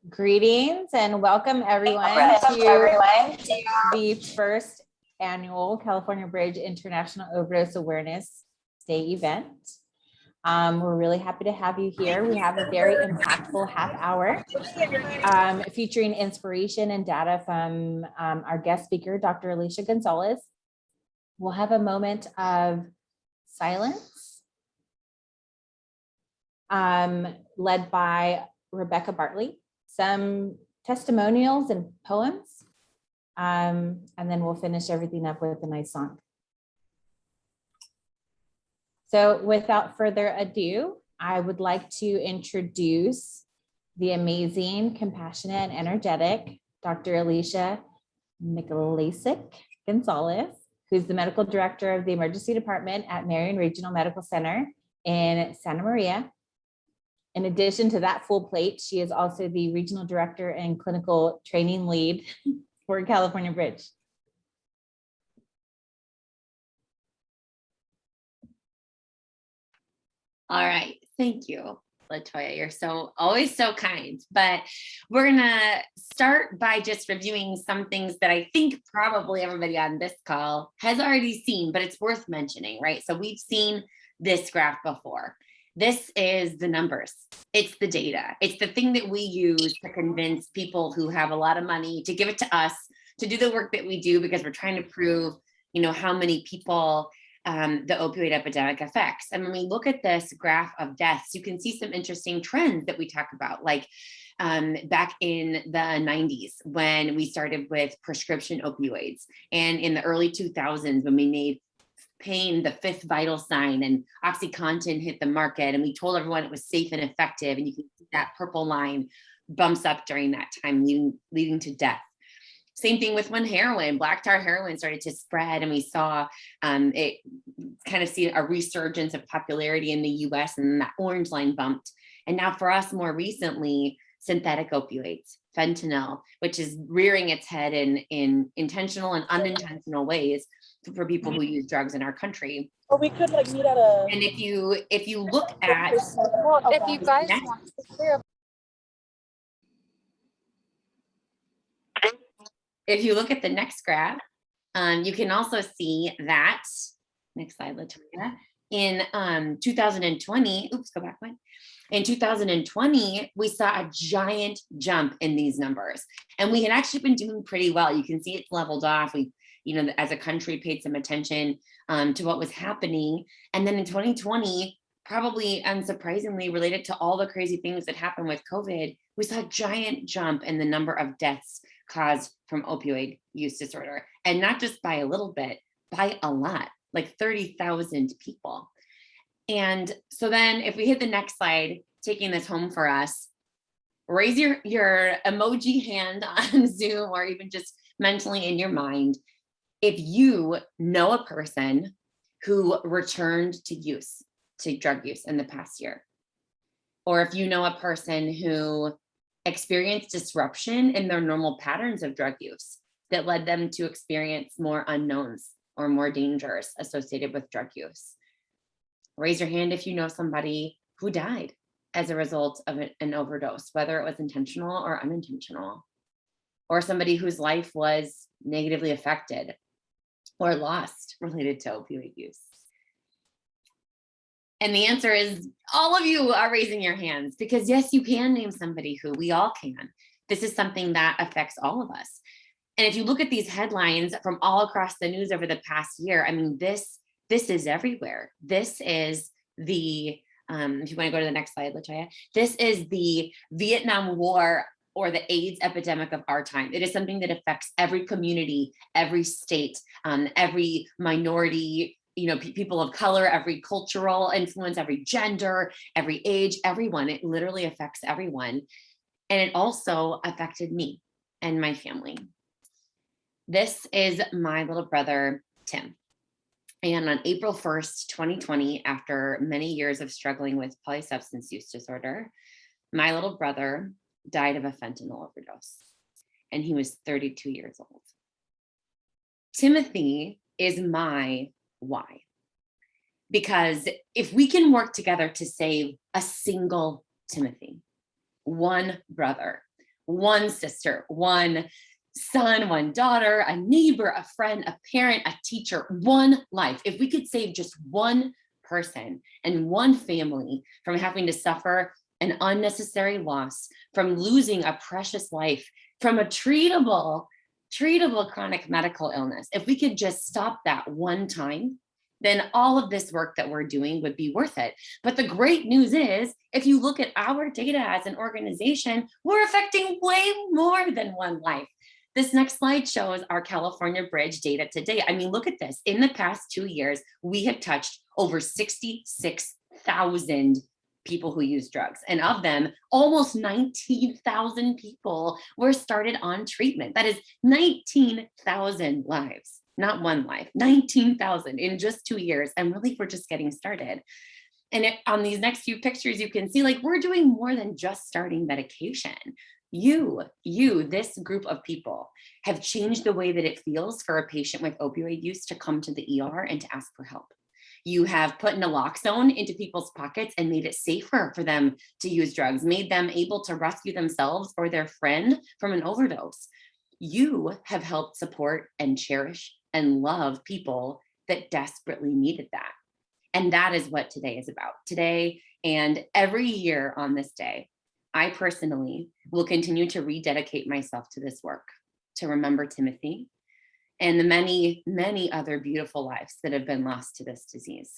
Greetings and welcome everyone to the first annual California Bridge International Overdose Awareness Day event. We're really happy to have you here. We have a very impactful half hour featuring inspiration and data from our guest speaker, Dr. Alicia Gonzalez. We'll have a moment of silence led by Rebecca Bartley, some testimonials and poems, and then we'll finish everything up with a nice song. So without further ado, I would like to introduce the amazing, compassionate, and energetic Dr. Alicia Gonzalez, who's the medical director of the emergency department at Marion Regional Medical Center in Santa Maria. In addition to that full plate, she is also the regional director and clinical training lead for California Bridge. All right, thank you, Latoya. You're always so kind. But we're gonna start by just reviewing some things that I think probably everybody on this call has already seen, but it's worth mentioning, right? So we've seen this graph before. This is the numbers. It's the data. It's the thing that we use to convince people who have a lot of money to give it to us to do the work that we do, because we're trying to prove, how many people the opioid epidemic affects. And when we look at this graph of deaths, you can see some interesting trends that we talk about, like back in the 90s when we started with prescription opioids, and in the early 2000s when we made pain the fifth vital sign and OxyContin hit the market and we told everyone it was safe and effective, and you can see that purple line bumps up during that time, leading to death. Same thing with when black tar heroin started to spread, and we saw it kind of see a resurgence of popularity in the US, and that orange line bumped. And now for us, more recently, synthetic opioids, fentanyl, which is rearing its head in intentional and unintentional ways for people who use drugs in our country. Or we could meet at a. And if you look at, if you guys want to. If you look at the next graph, you can also see that, next slide, Latoya, in 2020, oops, go back one. In 2020, we saw a giant jump in these numbers, and we had actually been doing pretty well. You can see it's leveled off. We, as a country, paid some attention to what was happening. And then in 2020, probably unsurprisingly related to all the crazy things that happened with COVID, we saw a giant jump in the number of deaths caused from opioid use disorder. And not just by a little bit, by a lot, like 30,000 people. And so then if we hit the next slide, taking this home for us, raise your emoji hand on Zoom, or even just mentally in your mind, if you know a person who returned to drug use in the past year, or if you know a person who experienced disruption in their normal patterns of drug use that led them to experience more unknowns or more dangers associated with drug use. Raise your hand if you know somebody who died as a result of an overdose, whether it was intentional or unintentional, or somebody whose life was negatively affected or lost related to opioid use. And the answer is all of you are raising your hands, because yes, you can name somebody who, we all can. This is something that affects all of us. And if you look at these headlines from all across the news over the past year, I mean, this is everywhere. This is the, if you want to go to the next slide, Latoya, this is the Vietnam War or the AIDS epidemic of our time. It is something that affects every community, every state, every minority, people of color, every cultural influence, every gender, every age, everyone. It literally affects everyone. And it also affected me and my family. This is my little brother, Tim. And on April 1st, 2020, after many years of struggling with polysubstance use disorder, my little brother died of a fentanyl overdose, and he was 32 years old. Timothy is my why. Because if we can work together to save a single Timothy, one brother, one sister, one son, one daughter, a neighbor, a friend, a parent, a teacher, one life. If we could save just one person and one family from having to suffer an unnecessary loss, from losing a precious life, from a treatable chronic medical illness, if we could just stop that one time, then all of this work that we're doing would be worth it. But the great news is, if you look at our data as an organization, we're affecting way more than one life. This next slide shows our California Bridge data to date. I mean, look at this. In the past 2 years, we have touched over 66,000 people who use drugs. And of them, almost 19,000 people were started on treatment. That is 19,000 lives, not one life, 19,000 in just 2 years. And really, we're just getting started. And on these next few pictures, you can see like we're doing more than just starting medication. You, this group of people have changed the way that it feels for a patient with opioid use to come to the ER and to ask for help. You have put naloxone into people's pockets and made it safer for them to use drugs, made them able to rescue themselves or their friend from an overdose. You have helped support and cherish and love people that desperately needed that. And that is what today is about. Today and every year on this day, I personally will continue to rededicate myself to this work, to remember Timothy and the many, many other beautiful lives that have been lost to this disease.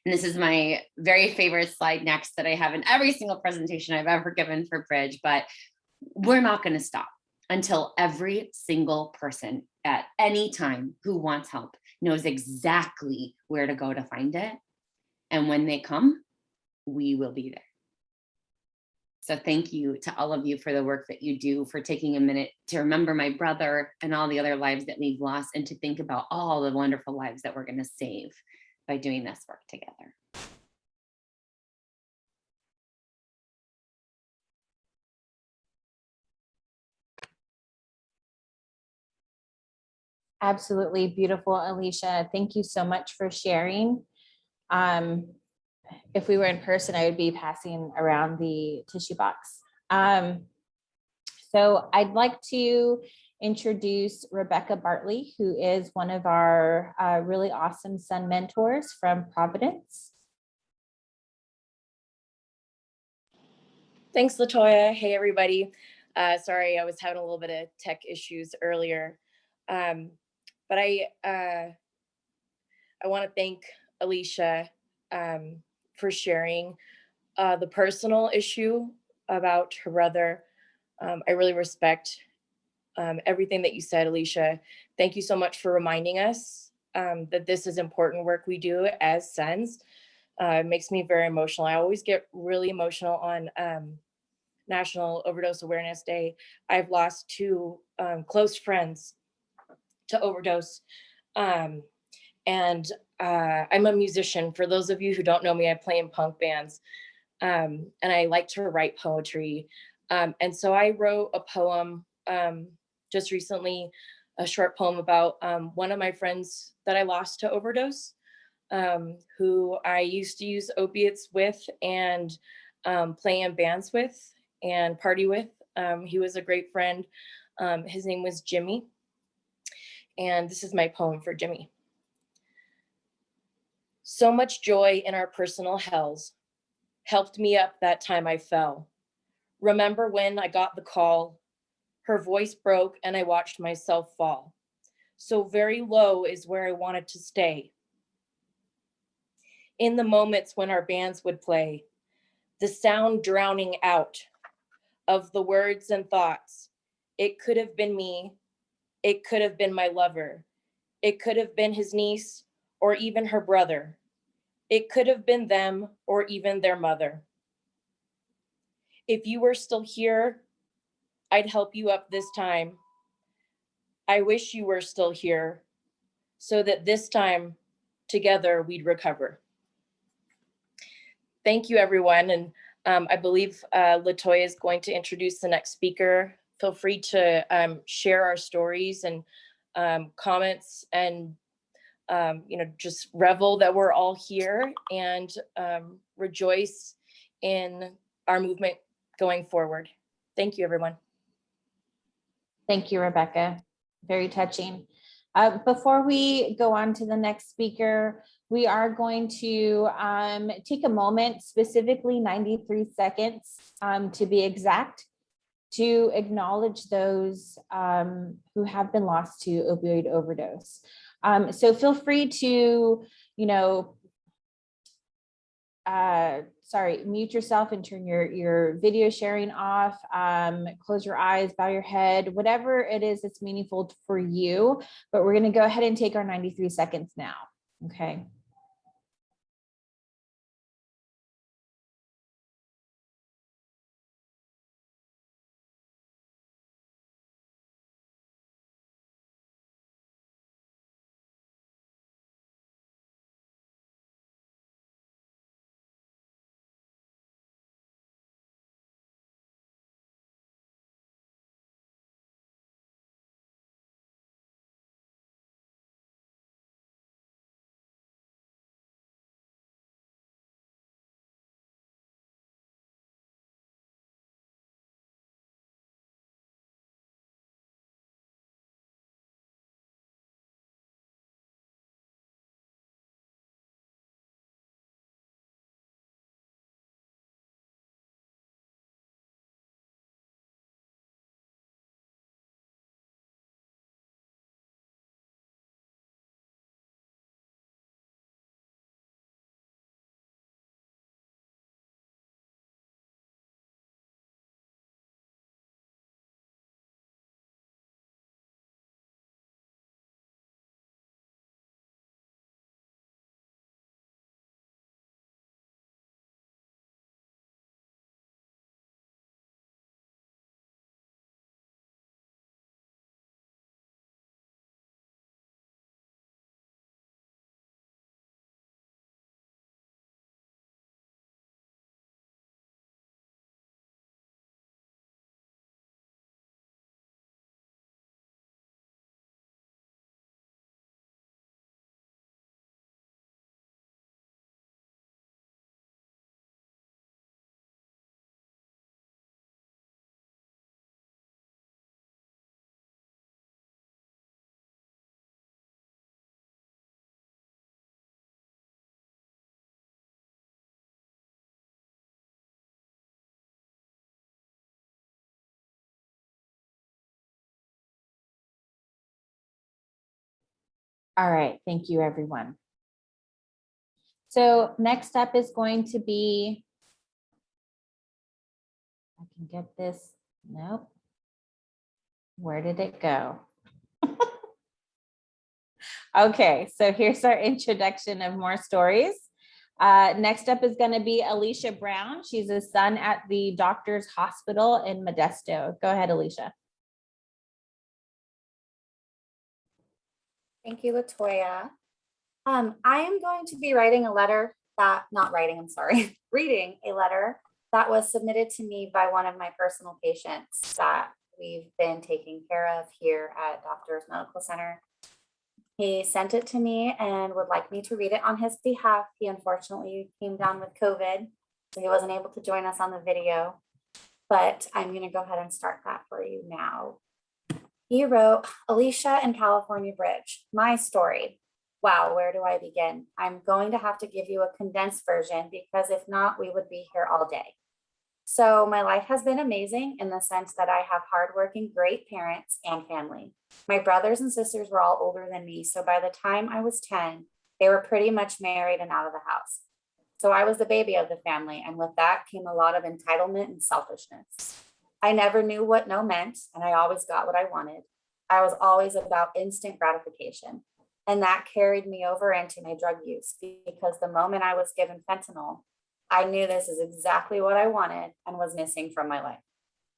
And this is my very favorite slide next that I have in every single presentation I've ever given for Bridge, but we're not going to stop until every single person at any time who wants help knows exactly where to go to find it. And when they come, we will be there. So thank you to all of you for the work that you do, for taking a minute to remember my brother and all the other lives that we've lost, and to think about all the wonderful lives that we're going to save by doing this work together. Absolutely beautiful, Alicia. Thank you so much for sharing. If we were in person, I would be passing around the tissue box. So I'd like to introduce Rebecca Bartley, who is one of our really awesome Sun mentors from Providence. Thanks, LaToya. Hey, everybody. Sorry, I was having a little bit of tech issues earlier. But I want to thank Alicia for sharing the personal issue about her brother. I really respect everything that you said, Alicia. Thank you so much for reminding us that this is important work we do as Sons. It makes me very emotional. I always get really emotional on National Overdose Awareness Day. I've lost two close friends to overdose. And I'm a musician. For those of you who don't know me, I play in punk bands. And I like to write poetry. And so I wrote a poem just recently, a short poem about one of my friends that I lost to overdose, who I used to use opiates with and play in bands with and party with. He was a great friend. His name was Jimmy. And this is my poem for Jimmy. So much joy in our personal hells helped me up that time I fell. Remember when I got the call, her voice broke and I watched myself fall. So very low is where I wanted to stay. In the moments when our bands would play, the sound drowning out of the words and thoughts. It could have been me. It could have been my lover. It could have been his niece or even her brother. It could have been them or even their mother. If you were still here, I'd help you up this time. I wish you were still here so that this time together we'd recover. Thank you, everyone. And I believe LaToya is going to introduce the next speaker. Feel free to share our stories and comments and just revel that we're all here and rejoice in our movement going forward. Thank you, everyone. Thank you, Rebecca. Very touching. Before we go on to the next speaker, we are going to take a moment, specifically 93 seconds to be exact, to acknowledge those who have been lost to opioid overdose. So feel free to, mute yourself and turn your video sharing off, close your eyes, bow your head, whatever it is that's meaningful for you. But we're going to go ahead and take our 93 seconds now. Okay. All right, thank you, everyone. So next up is going to be, I can get this, nope. Where did it go? Okay, so here's our introduction of more stories. Next up is going to be Alicia Brown. She's a son at the Doctor's Hospital in Modesto. Go ahead, Alicia. Thank you, Latoya. I am going to be reading a letter that was submitted to me by one of my personal patients that we've been taking care of here at Doctor's Medical Center. He sent it to me and would like me to read it on his behalf. He unfortunately came down with COVID, so he wasn't able to join us on the video, but I'm going to go ahead and start that for you now. He wrote, Alicia and California Bridge, my story. Wow, where do I begin? I'm going to have to give you a condensed version because if not, we would be here all day. So my life has been amazing in the sense that I have hardworking, great parents and family. My brothers and sisters were all older than me. So by the time I was 10, they were pretty much married and out of the house. So I was the baby of the family. And with that came a lot of entitlement and selfishness. I never knew what no meant, and I always got what I wanted. I was always about instant gratification. And that carried me over into my drug use because the moment I was given fentanyl, I knew this is exactly what I wanted and was missing from my life.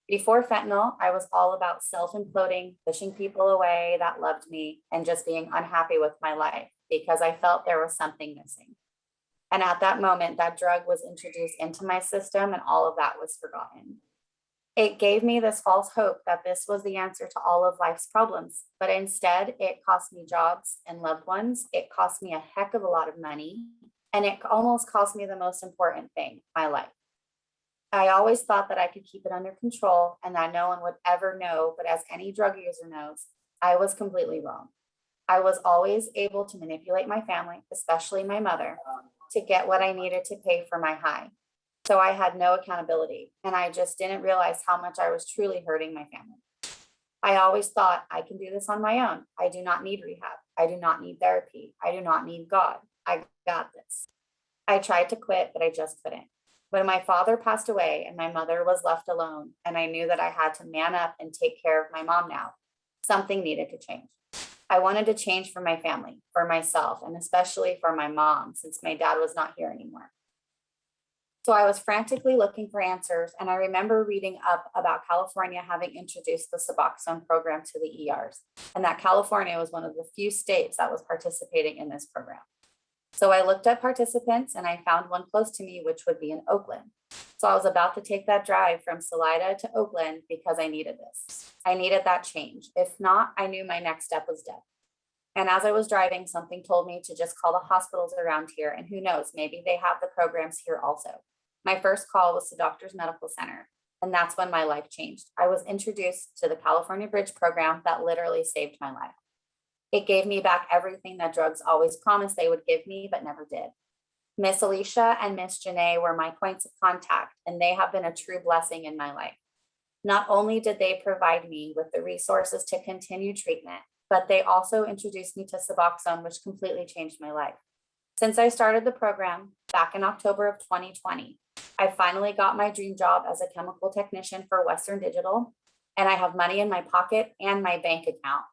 Before fentanyl, I was all about self-imploding, pushing people away that loved me, and just being unhappy with my life because I felt there was something missing. And at that moment, that drug was introduced into my system and all of that was forgotten. It gave me this false hope that this was the answer to all of life's problems, but instead it cost me jobs and loved ones. It cost me a heck of a lot of money, and it almost cost me the most important thing, my life. I always thought that I could keep it under control and that no one would ever know, but as any drug user knows, I was completely wrong. I was always able to manipulate my family, especially my mother, to get what I needed to pay for my high. So I had no accountability, and I just didn't realize how much I was truly hurting my family. I always thought I can do this on my own. I do not need rehab. I do not need therapy. I do not need God. I got this. I tried to quit, but I just couldn't. When my father passed away and my mother was left alone, and I knew that I had to man up and take care of my mom now, something needed to change. I wanted to change for my family, for myself, and especially for my mom, since my dad was not here anymore. So I was frantically looking for answers, and I remember reading up about California having introduced the Suboxone program to the ERs, and that California was one of the few states that was participating in this program. So I looked at participants and I found one close to me, which would be in Oakland. So I was about to take that drive from Salida to Oakland because I needed this. I needed that change. If not, I knew my next step was death. And as I was driving, something told me to just call the hospitals around here, and who knows, maybe they have the programs here also. My first call was to Doctors Medical Center, and that's when my life changed. I was introduced to the California Bridge program that literally saved my life. It gave me back everything that drugs always promised they would give me, but never did. Miss Alicia and Miss Janae were my points of contact, and they have been a true blessing in my life. Not only did they provide me with the resources to continue treatment, but they also introduced me to Suboxone, which completely changed my life. Since I started the program back in October of 2020, I finally got my dream job as a chemical technician for Western Digital, and I have money in my pocket and my bank account.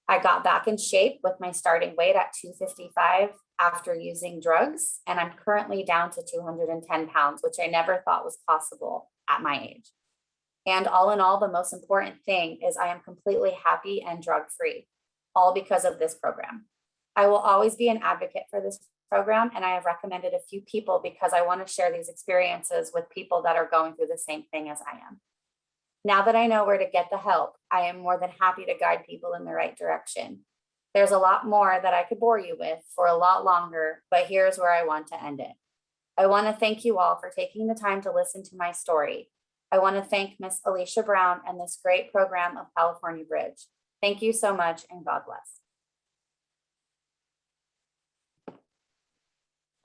I got back in shape with my starting weight at 255 after using drugs, and I'm currently down to 210 pounds, which I never thought was possible at my age. And all in all, the most important thing is I am completely happy and drug-free, all because of this program. I will always be an advocate for this program, and I have recommended a few people because I want to share these experiences with people that are going through the same thing as I am. Now that I know where to get the help, I am more than happy to guide people in the right direction. There's a lot more that I could bore you with for a lot longer, but here's where I want to end it. I want to thank you all for taking the time to listen to my story. I want to thank Miss Alicia Brown and this great program of California Bridge. Thank you so much, and God bless.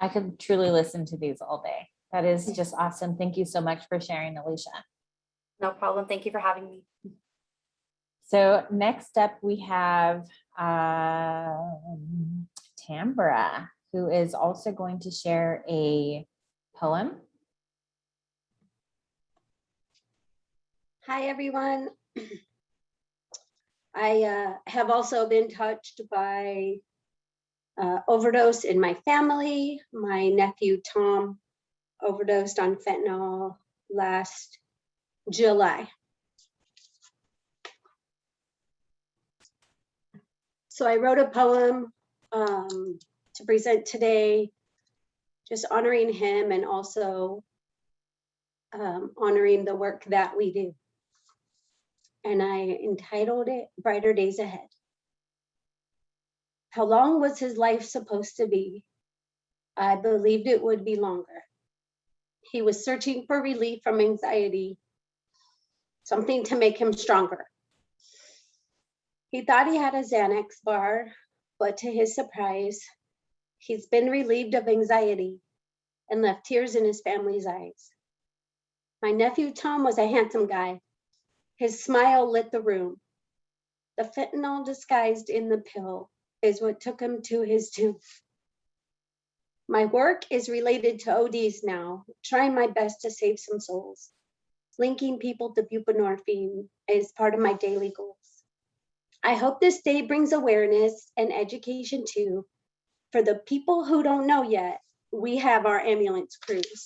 I could truly listen to these all day. That is just awesome. Thank you so much for sharing, Alicia. No problem. Thank you for having me. So next up we have Tambra, who is also going to share a poem. Hi, everyone. I have also been touched by overdose in my family. My nephew, Tom, overdosed on fentanyl last July. So I wrote a poem to present today, just honoring him and also honoring the work that we do. And I entitled it Brighter Days Ahead. How long was his life supposed to be? I believed it would be longer. He was searching for relief from anxiety, something to make him stronger. He thought he had a Xanax bar, but to his surprise, he's been relieved of anxiety and left tears in his family's eyes. My nephew Tom was a handsome guy. His smile lit the room. The fentanyl disguised in the pill is what took him to his doom. My work is related to ODs now, trying my best to save some souls. Linking people to buprenorphine is part of my daily goals. I hope this day brings awareness and education too. For the people who don't know yet, we have our ambulance crews.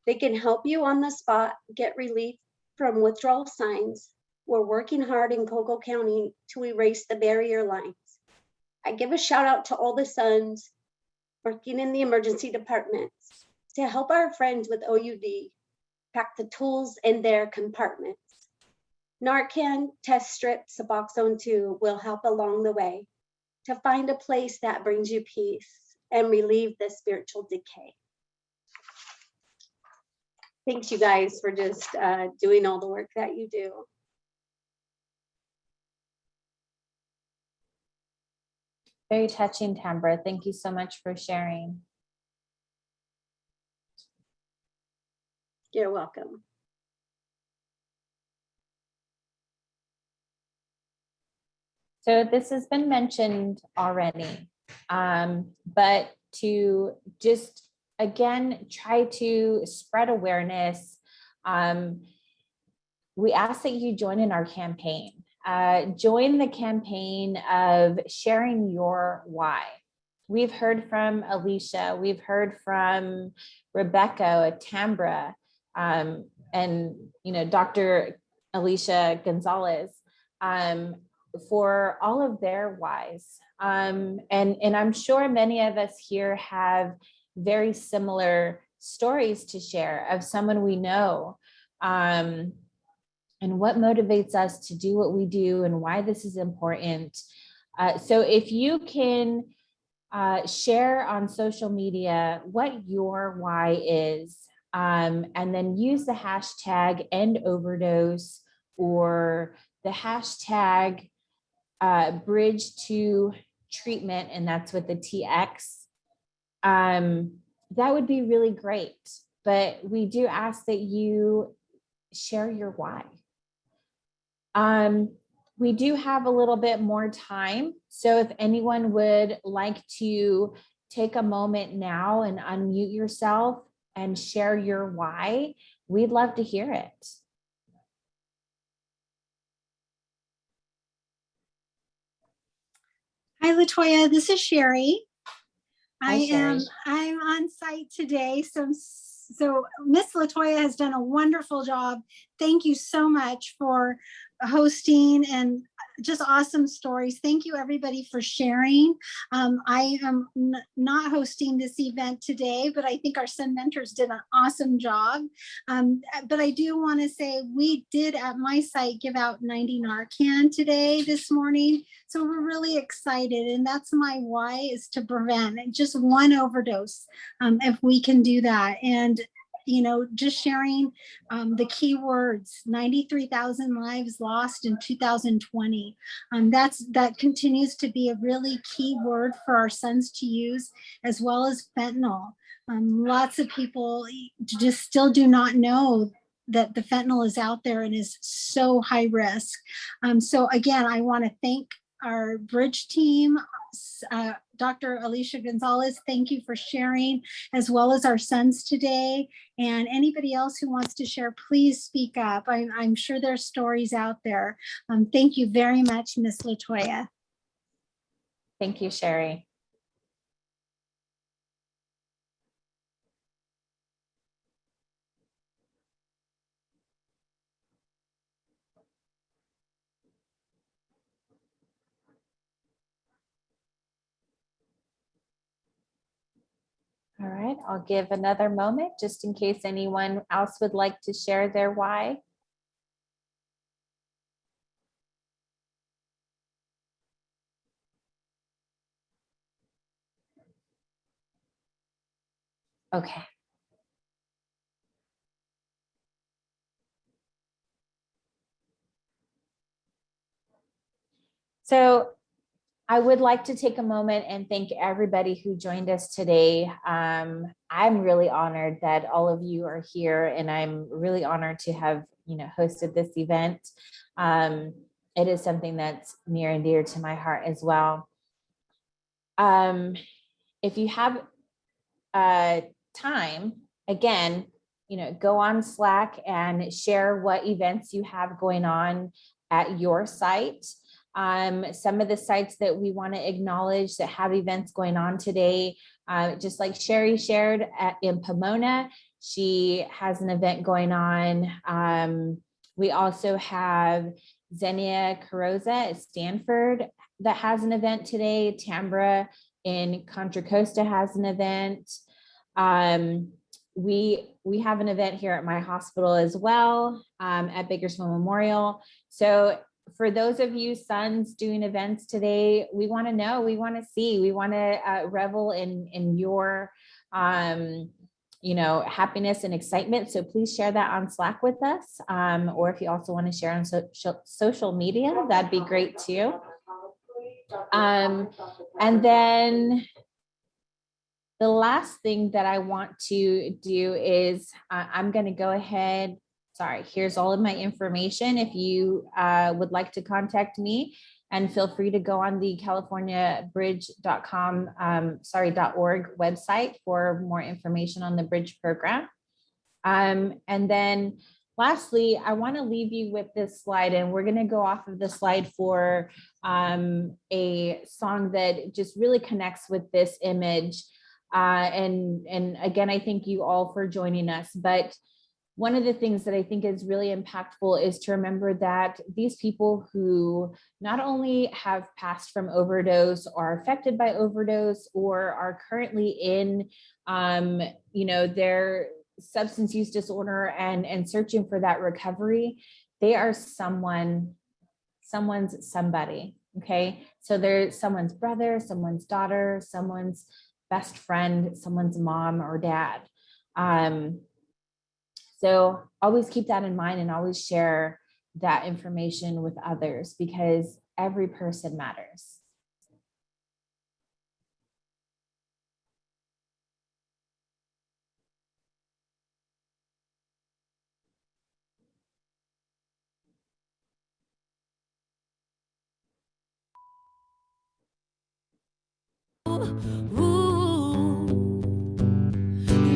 They can help you on the spot, get relief from withdrawal signs. We're working hard in Cocoa County to erase the barrier lines. I give a shout out to all the sons working in the emergency departments to help our friends with OUD pack the tools in their compartments. Narcan, test strip, Suboxone 2 will help along the way to find a place that brings you peace and relieve the spiritual decay. thanks you guys for just doing all the work that you do. Very touching, Tambra. Thank you so much for sharing. You're welcome. So this has been mentioned already, but to just, again, try to spread awareness. We ask that you join in our campaign. Join the campaign of sharing your why. We've heard from Alicia, we've heard from Rebecca, Tambra, and Dr. Alicia Gonzalez, for all of their whys. And I'm sure many of us here have very similar stories to share of someone we know, and what motivates us to do what we do and why this is important. So if you can share on social media what your why is, and then use the hashtag end overdose or the hashtag bridge to treatment, and that's with the TX, that would be really great. But we do ask that you share your why. We do have a little bit more time. So if anyone would like to take a moment now and unmute yourself and share your why, we'd love to hear it. Hi, Latoya. This is Sherry. Hi, Sherry. I'm on site today. So Miss Latoya has done a wonderful job. Thank you so much for hosting and just awesome stories. Thank you everybody for sharing. I am not hosting this event today, but I think our Sun Mentors did an awesome job. But I do want to say we did at my site give out 90 Narcan today, this morning. So we're really excited. And that's my why, is to prevent just one overdose, if we can do that. And just sharing the key words, 93,000 lives lost in 2020. That continues to be a really key word for our sons to use, as well as fentanyl. Lots of people just still do not know that the fentanyl is out there and is so high risk. So again, I want to thank our bridge team, Dr. Alicia Gonzalez, thank you for sharing, as well as our sons today. And anybody else who wants to share, please speak up. I'm sure there's stories out there. Thank you very much, Miss Latoya. Thank you, Sherry. All right, I'll give another moment just in case anyone else would like to share their why. Okay. So I would like to take a moment and thank everybody who joined us today. I'm really honored that all of you are here, and I'm really honored to have hosted this event. It is something that's near and dear to my heart as well. If you have time, again, go on Slack and share what events you have going on at your site. Some of the sites that we want to acknowledge that have events going on today, just like Sherry shared in Pomona, she has an event going on. We also have Xenia Carroza at Stanford that has an event today. Tambra in Contra Costa has an event. We have an event here at my hospital as well, at Bakersfield Memorial. So for those of you sons doing events today, we want to know, we want to see, we want to revel in your happiness and excitement. So please share that on Slack with us. Or if you also want to share on social media, that'd be great too. And then the last thing that I want to do is I'm going to go ahead. Sorry, here's all of my information. If you would like to contact me, and feel free to go on the californiabridge.org website for more information on the Bridge program. And then lastly, I want to leave you with this slide, and we're going to go off of the slide for a song that just really connects with this image. And again, I thank you all for joining us. But one of the things that I think is really impactful is to remember that these people who not only have passed from overdose, are affected by overdose, or are currently in, their substance use disorder and searching for that recovery, they are someone's somebody. Okay, so they're someone's brother, someone's daughter, someone's best friend, someone's mom or dad. So always keep that in mind and always share that information with others, because every person matters.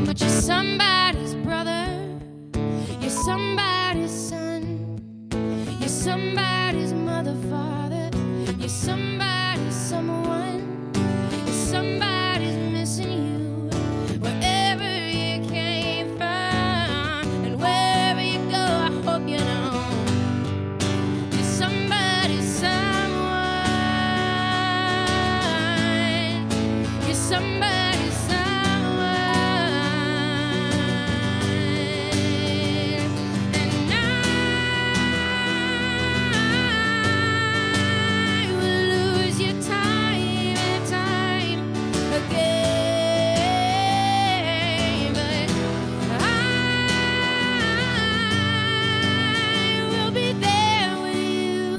But you're somebody's brother, you're somebody's son, you're somebody's mother, father, you're somebody's someone, you're somebody's missing you, wherever you came from, and wherever you go, I hope you know, you're somebody's someone, you're somebody's someone, and I will lose you time and time again, but I will be there with you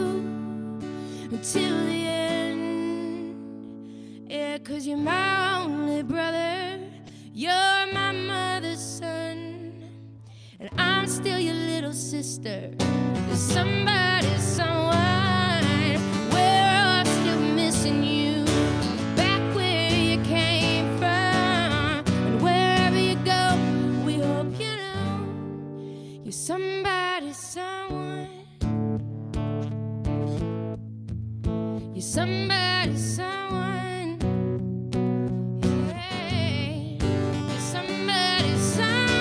until the end. Yeah, 'cause you're my only brother, you're my mother's son, and I'm still your little sister. There's somebody, someone, we're all still missing you, back where you came from, and wherever you go, we hope you know, you're somebody, someone, you're somebody, someone, yeah, you're somebody, someone,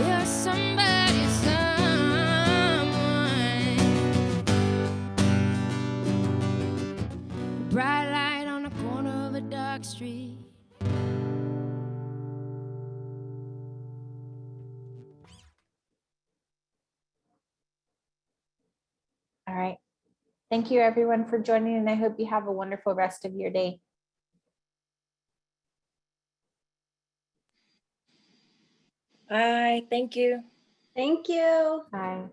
you're somebody, someone. Bright light on the corner of a dark street. All right. Thank you everyone for joining, and I hope you have a wonderful rest of your day. Bye. Thank you. Thank you. Bye.